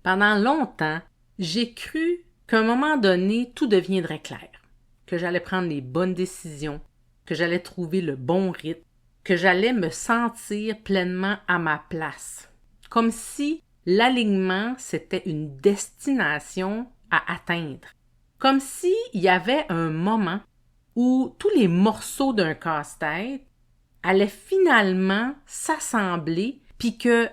Pendant longtemps, j'ai cru qu'à un moment donné, tout deviendrait clair, que j'allais prendre les bonnes décisions, que j'allais trouver le bon rythme, que j'allais me sentir pleinement à ma place, comme si l'alignement, c'était une destination à atteindre, comme s'il y avait un moment où tous les morceaux d'un casse-tête allaient finalement s'assembler, puis que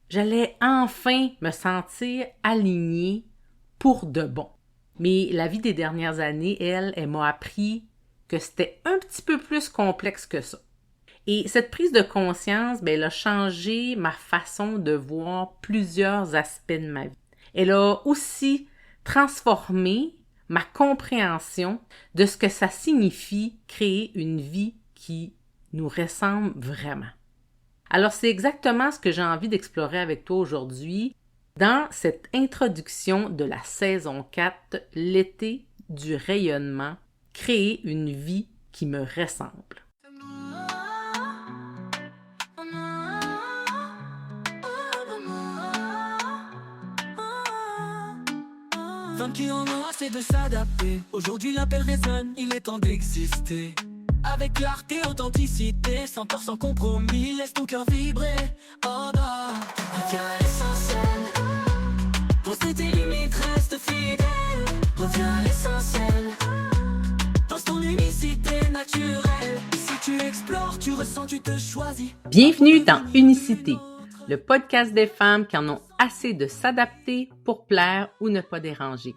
j'allais enfin me sentir alignée pour de bon. Mais la vie des dernières années, elle m'a appris que c'était un petit peu plus complexe que ça. Et cette prise de conscience, elle a changé ma façon de voir plusieurs aspects de ma vie. Elle a aussi transformé ma compréhension de ce que ça signifie créer une vie qui nous ressemble vraiment. Alors, c'est exactement ce que j'ai envie d'explorer avec toi aujourd'hui dans cette introduction de la saison 4, l'été du rayonnement, créer une vie qui me ressemble. Qui en ont assez de s'adapter. Aujourd'hui l'appel résonne, il est temps d'exister. Avec clarté, authenticité, 100% compromis, laisse ton cœur vibrer. Oh non, reviens à l'essentiel. Pose tes limites, reste fidèle. Reviens à l'essentiel. Dans ton unicité naturelle. Si tu explores, tu ressens, tu te choisis. Bienvenue dans Unicité, le podcast des femmes qui en ont assez de s'adapter pour plaire ou ne pas déranger.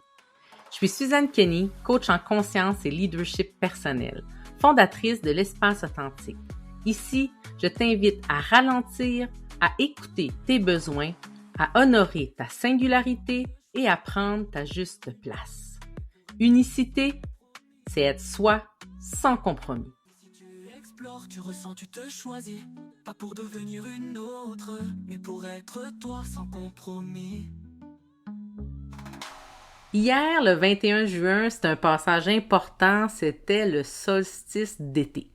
Je suis Suzanne Kenny, coach en conscience et leadership personnel, fondatrice de l'Espace Authentique. Ici, je t'invite à ralentir, à écouter tes besoins, à honorer ta singularité et à prendre ta juste place. Unicité, c'est être soi sans compromis. Tu ressens, tu te choisis, pas pour devenir une autre, mais pour être toi sans compromis. Hier, le 21 juin, c'est un passage important, c'était le solstice d'été.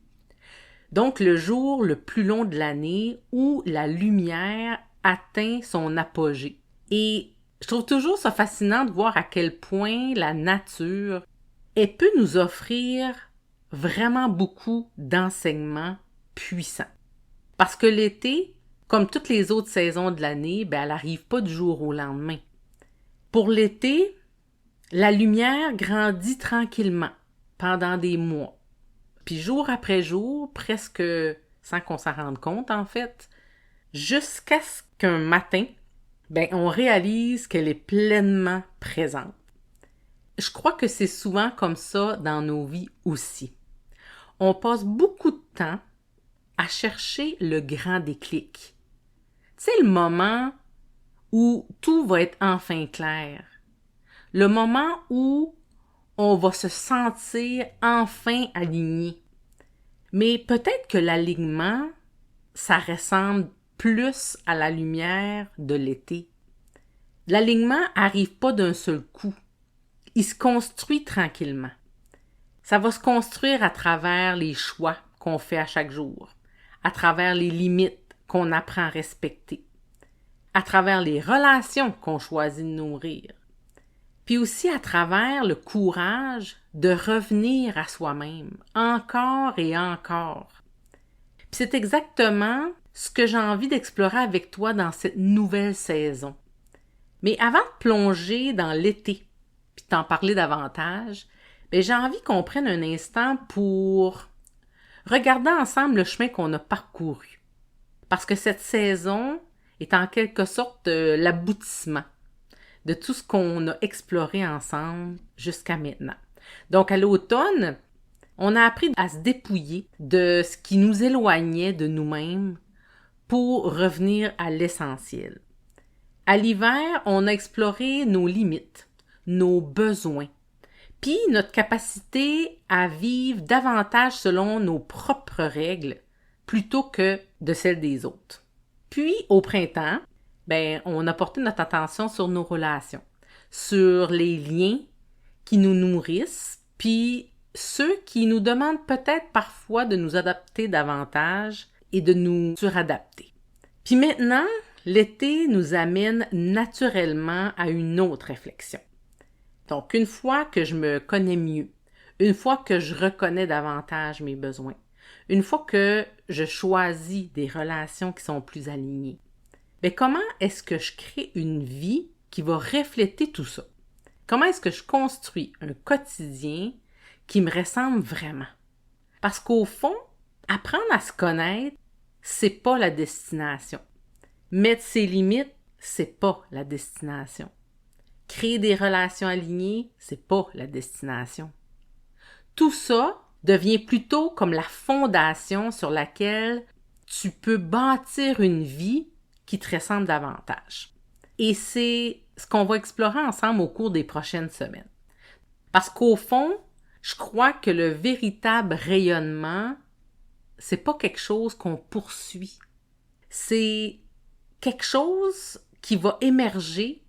Donc le jour le plus long de l'année où la lumière atteint son apogée. Et je trouve toujours ça fascinant de voir à quel point la nature, elle peut nous offrir vraiment beaucoup d'enseignements puissants. Parce que l'été, comme toutes les autres saisons de l'année, elle n'arrive pas du jour au lendemain. Pour l'été, la lumière grandit tranquillement pendant des mois. Puis jour après jour, presque sans qu'on s'en rende compte en fait, jusqu'à ce qu'un matin, on réalise qu'elle est pleinement présente. Je crois que c'est souvent comme ça dans nos vies aussi. On passe beaucoup de temps à chercher le grand déclic. Tu sais, le moment où tout va être enfin clair. Le moment où on va se sentir enfin aligné. Mais peut-être que l'alignement, ça ressemble plus à la lumière de l'été. L'alignement n'arrive pas d'un seul coup. Il se construit tranquillement. Ça va se construire à travers les choix qu'on fait à chaque jour, à travers les limites qu'on apprend à respecter, à travers les relations qu'on choisit de nourrir, puis aussi à travers le courage de revenir à soi-même, encore et encore. Puis c'est exactement ce que j'ai envie d'explorer avec toi dans cette nouvelle saison. Mais avant de plonger dans l'été, puis t'en parler davantage, j'ai envie qu'on prenne un instant pour regarder ensemble le chemin qu'on a parcouru. Parce que cette saison est en quelque sorte l'aboutissement de tout ce qu'on a exploré ensemble jusqu'à maintenant. Donc, à l'automne, on a appris à se dépouiller de ce qui nous éloignait de nous-mêmes pour revenir à l'essentiel. À l'hiver, on a exploré nos limites, nos besoins, puis notre capacité à vivre davantage selon nos propres règles plutôt que de celles des autres. Puis, au printemps, on a porté notre attention sur nos relations, sur les liens qui nous nourrissent, puis ceux qui nous demandent peut-être parfois de nous adapter davantage et de nous suradapter. Puis maintenant, l'été nous amène naturellement à une autre réflexion. Donc, une fois que je me connais mieux, une fois que je reconnais davantage mes besoins, une fois que je choisis des relations qui sont plus alignées, bien, comment est-ce que je crée une vie qui va refléter tout ça? Comment est-ce que je construis un quotidien qui me ressemble vraiment? Parce qu'au fond, apprendre à se connaître, c'est pas la destination. Mettre ses limites, c'est pas la destination. Créer des relations alignées, c'est pas la destination. Tout ça devient plutôt comme la fondation sur laquelle tu peux bâtir une vie qui te ressemble davantage. Et c'est ce qu'on va explorer ensemble au cours des prochaines semaines. Parce qu'au fond, je crois que le véritable rayonnement, c'est pas quelque chose qu'on poursuit. C'est quelque chose qui va émerger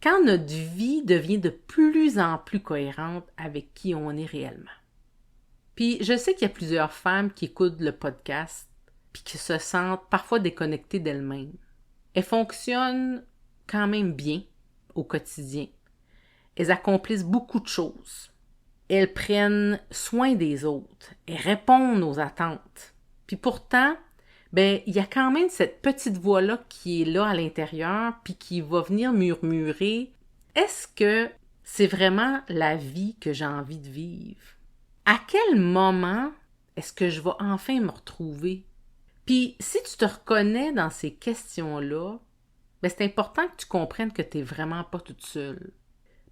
quand notre vie devient de plus en plus cohérente avec qui on est réellement. Puis je sais qu'il y a plusieurs femmes qui écoutent le podcast puis qui se sentent parfois déconnectées d'elles-mêmes. Elles fonctionnent quand même bien au quotidien. Elles accomplissent beaucoup de choses. Elles prennent soin des autres. Elles répondent aux attentes. Puis pourtant, ben, il y a quand même cette petite voix-là qui est là à l'intérieur puis qui va venir murmurer « Est-ce que c'est vraiment la vie que j'ai envie de vivre? À quel moment est-ce que je vais enfin me retrouver? » Puis si tu te reconnais dans ces questions-là, ben, c'est important que tu comprennes que tu n'es vraiment pas toute seule.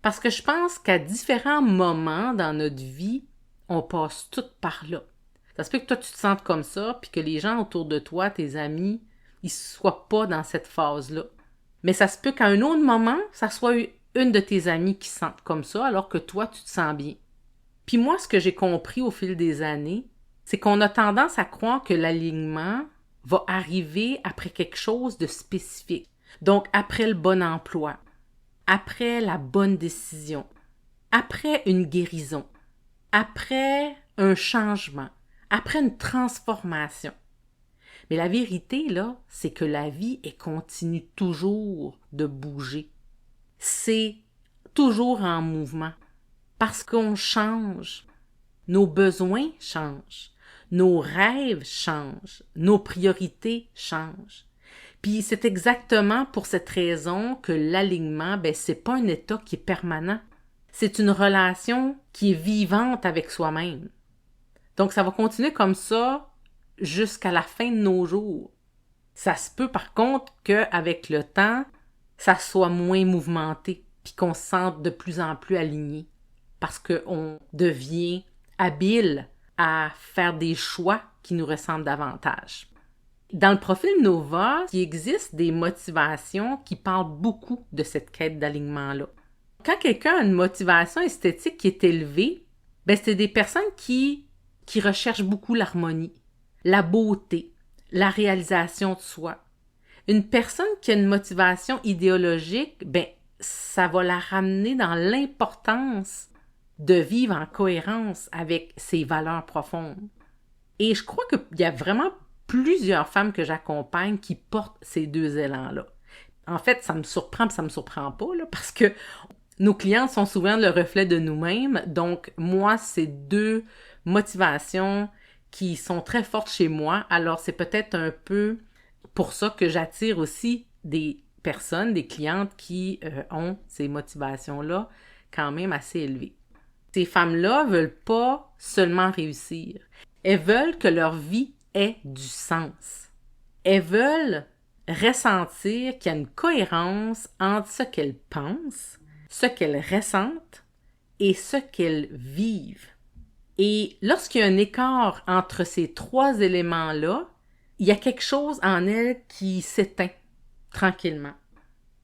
Parce que je pense qu'à différents moments dans notre vie, on passe toutes par là. Ça se peut que toi, tu te sentes comme ça, puis que les gens autour de toi, tes amis, ils ne soient pas dans cette phase-là. Mais ça se peut qu'à un autre moment, ça soit une de tes amies qui se sente comme ça, alors que toi, tu te sens bien. Puis moi, ce que j'ai compris au fil des années, c'est qu'on a tendance à croire que l'alignement va arriver après quelque chose de spécifique. Donc, après le bon emploi, après la bonne décision, après une guérison, après un changement, après une transformation. Mais la vérité, là, c'est que la vie, elle continue toujours de bouger. C'est toujours en mouvement. Parce qu'on change. Nos besoins changent. Nos rêves changent. Nos priorités changent. Puis c'est exactement pour cette raison que l'alignement, ben, c'est pas un état qui est permanent. C'est une relation qui est vivante avec soi-même. Donc, ça va continuer comme ça jusqu'à la fin de nos jours. Ça se peut, par contre, qu'avec le temps, ça soit moins mouvementé, puis qu'on se sente de plus en plus aligné, parce qu'on devient habile à faire des choix qui nous ressemblent davantage. Dans le profil Nova, il existe des motivations qui parlent beaucoup de cette quête d'alignement-là. Quand quelqu'un a une motivation esthétique qui est élevée, ben c'est des personnes qui recherchent beaucoup l'harmonie, la beauté, la réalisation de soi. Une personne qui a une motivation idéologique, ben ça va la ramener dans l'importance de vivre en cohérence avec ses valeurs profondes. Et je crois qu'il y a vraiment plusieurs femmes que j'accompagne qui portent ces deux élans-là. En fait, ça me surprend, puis ça me surprend pas, là, parce que nos clientes sont souvent le reflet de nous-mêmes. Donc, moi, c'est deux motivations qui sont très fortes chez moi. Alors, c'est peut-être un peu pour ça que j'attire aussi des personnes, des clientes qui ont ces motivations-là quand même assez élevées. Ces femmes-là veulent pas seulement réussir. Elles veulent que leur vie ait du sens. Elles veulent ressentir qu'il y a une cohérence entre ce qu'elles pensent, ce qu'elles ressentent et ce qu'elles vivent. Et lorsqu'il y a un écart entre ces trois éléments-là, il y a quelque chose en elles qui s'éteint tranquillement.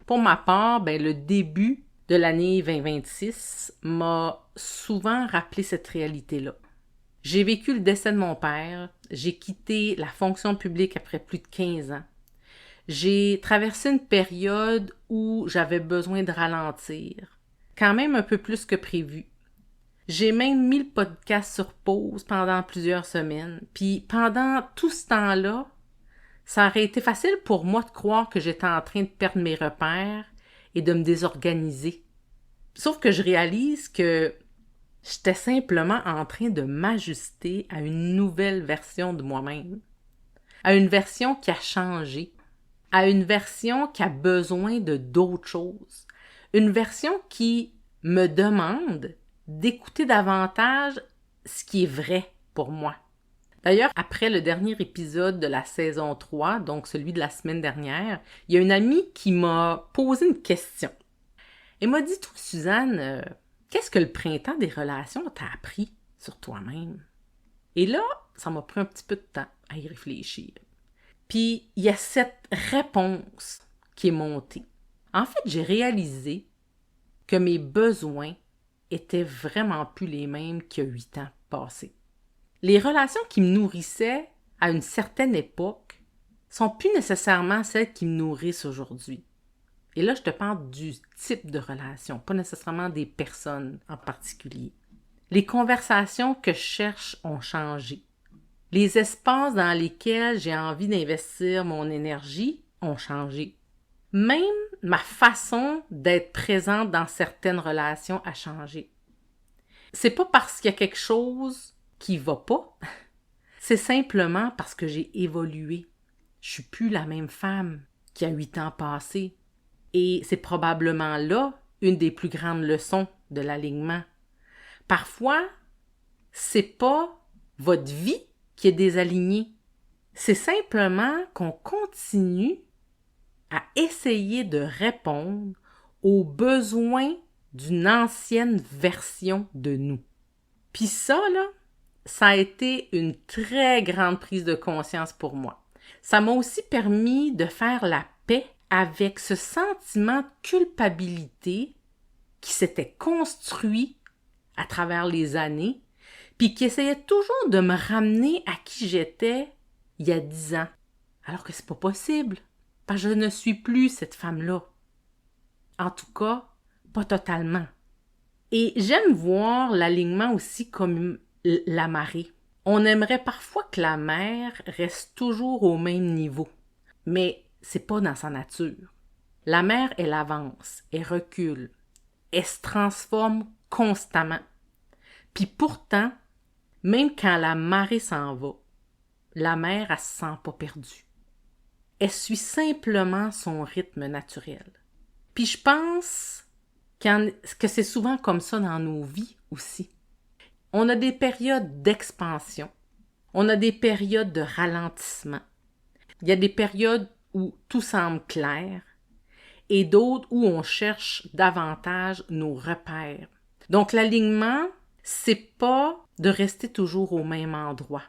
Pour ma part, ben, le début de l'année 2026 m'a souvent rappelé cette réalité-là. J'ai vécu le décès de mon père, j'ai quitté la fonction publique après plus de 15 ans. J'ai traversé une période où j'avais besoin de ralentir, quand même un peu plus que prévu. J'ai même mis le podcast sur pause pendant plusieurs semaines, puis pendant tout ce temps-là, Ça aurait été facile pour moi de croire que j'étais en train de perdre mes repères et de me désorganiser. Sauf que je réalise que j'étais simplement en train de m'ajuster à une nouvelle version de moi-même, à une version qui a changé, à une version qui a besoin de d'autres choses, une version qui me demande d'écouter davantage ce qui est vrai pour moi. D'ailleurs, après le dernier épisode de la saison 3, donc celui de la semaine dernière, il y a une amie qui m'a posé une question. Elle m'a dit, toi, Suzanne, qu'est-ce que le printemps des relations t'a appris sur toi-même? Et là, ça m'a pris un petit peu de temps à y réfléchir. Puis, il y a cette réponse qui est montée. En fait, j'ai réalisé que mes besoins étaient vraiment plus les mêmes qu'il y a 8 ans passés. Les relations qui me nourrissaient à une certaine époque sont plus nécessairement celles qui me nourrissent aujourd'hui. Et là, je te parle du type de relation, pas nécessairement des personnes en particulier. Les conversations que je cherche ont changé. Les espaces dans lesquels j'ai envie d'investir mon énergie ont changé. Même ma façon d'être présente dans certaines relations a changé. C'est pas parce qu'il y a quelque chose qui va pas, c'est simplement parce que j'ai évolué. Je suis plus la même femme qu'il y a 8 ans passés. Et c'est probablement là une des plus grandes leçons de l'alignement. Parfois, c'est pas votre vie qui est désalignée. C'est simplement qu'on continue à essayer de répondre aux besoins d'une ancienne version de nous. Puis ça, là, ça a été une très grande prise de conscience pour moi. Ça m'a aussi permis de faire la paix avec ce sentiment de culpabilité qui s'était construit à travers les années, puis qui essayait toujours de me ramener à qui j'étais il y a 10 ans. Alors que c'est pas possible, parce que je ne suis plus cette femme-là. En tout cas, pas totalement. Et j'aime voir l'alignement aussi comme la marée. On aimerait parfois que la mer reste toujours au même niveau, mais c'est pas dans sa nature. La mer, elle avance, elle recule, elle se transforme constamment. Puis pourtant, même quand la marée s'en va, la mer, elle se sent pas perdue. Elle suit simplement son rythme naturel. Puis je pense que c'est souvent comme ça dans nos vies aussi. On a des périodes d'expansion, on a des périodes de ralentissement. Il y a des périodes où tout semble clair et d'autres où on cherche davantage nos repères. Donc l'alignement, c'est pas de rester toujours au même endroit.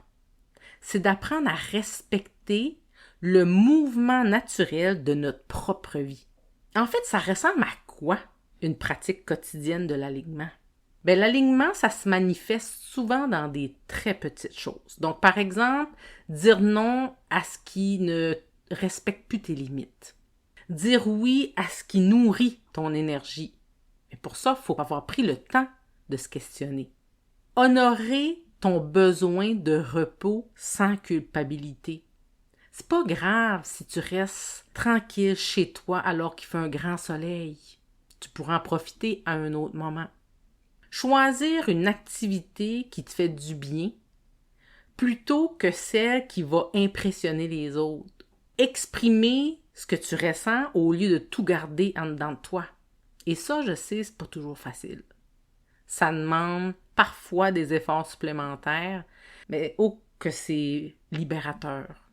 C'est d'apprendre à respecter le mouvement naturel de notre propre vie. En fait, ça ressemble à quoi une pratique quotidienne de l'alignement? Bien, l'alignement, ça se manifeste souvent dans des très petites choses. Donc, par exemple, dire non à ce qui ne respecte plus tes limites. Dire oui à ce qui nourrit ton énergie. Mais pour ça, il faut avoir pris le temps de se questionner. Honorer ton besoin de repos sans culpabilité. C'est pas grave si tu restes tranquille chez toi alors qu'il fait un grand soleil. Tu pourras en profiter à un autre moment. Choisir une activité qui te fait du bien plutôt que celle qui va impressionner les autres. Exprimer ce que tu ressens au lieu de tout garder en dedans de toi. Et ça, je sais, c'est pas toujours facile. Ça demande parfois des efforts supplémentaires, mais oh que c'est libérateur.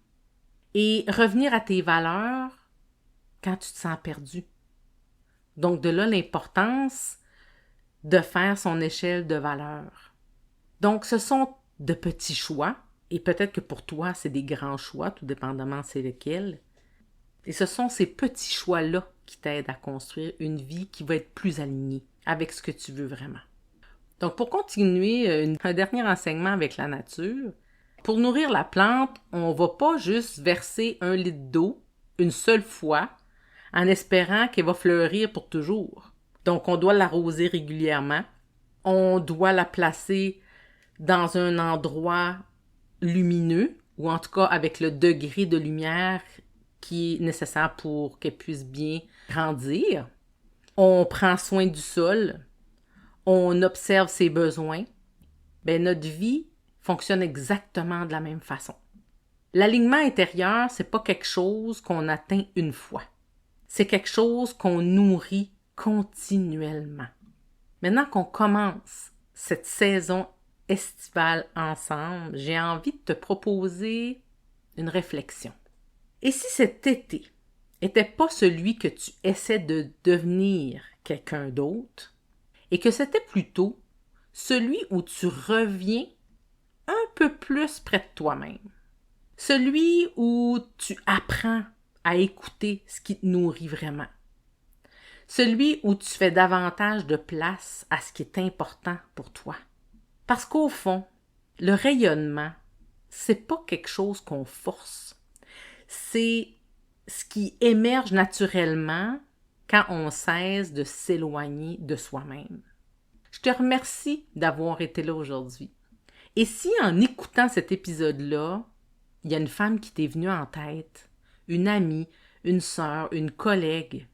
Et revenir à tes valeurs quand tu te sens perdu. Donc de là l'importance de faire son échelle de valeurs. Donc ce sont de petits choix, et peut-être que pour toi c'est des grands choix, tout dépendamment c'est lequel. Et ce sont ces petits choix-là qui t'aident à construire une vie qui va être plus alignée avec ce que tu veux vraiment. Donc pour continuer, un dernier enseignement avec la nature, pour nourrir la plante, on ne va pas juste verser 1 litre d'eau une seule fois en espérant qu'elle va fleurir pour toujours. Donc on doit l'arroser régulièrement, on doit la placer dans un endroit lumineux ou en tout cas avec le degré de lumière qui est nécessaire pour qu'elle puisse bien grandir. On prend soin du sol, on observe ses besoins. Ben, notre vie fonctionne exactement de la même façon. L'alignement intérieur, c'est pas quelque chose qu'on atteint une fois. C'est quelque chose qu'on nourrit continuellement. Maintenant qu'on commence cette saison estivale ensemble, j'ai envie de te proposer une réflexion. Et si cet été n'était pas celui que tu essaies de devenir quelqu'un d'autre, et que c'était plutôt celui où tu reviens un peu plus près de toi-même, celui où tu apprends à écouter ce qui te nourrit vraiment, celui où tu fais davantage de place à ce qui est important pour toi. Parce qu'au fond, le rayonnement, c'est pas quelque chose qu'on force. C'est ce qui émerge naturellement quand on cesse de s'éloigner de soi-même. Je te remercie d'avoir été là aujourd'hui. Et si en écoutant cet épisode-là, il y a une femme qui t'est venue en tête, une amie, une sœur, une collègue,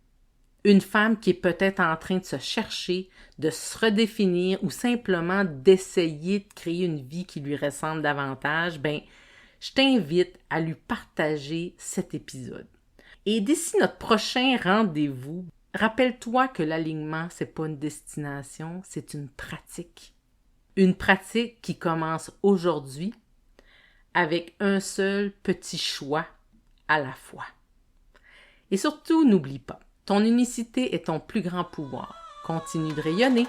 une femme qui est peut-être en train de se chercher, de se redéfinir ou simplement d'essayer de créer une vie qui lui ressemble davantage, ben, je t'invite à lui partager cet épisode. Et d'ici notre prochain rendez-vous, rappelle-toi que l'alignement, c'est pas une destination, c'est une pratique. Une pratique qui commence aujourd'hui avec un seul petit choix à la fois. Et surtout, n'oublie pas, ton unicité est ton plus grand pouvoir. Continue de rayonner.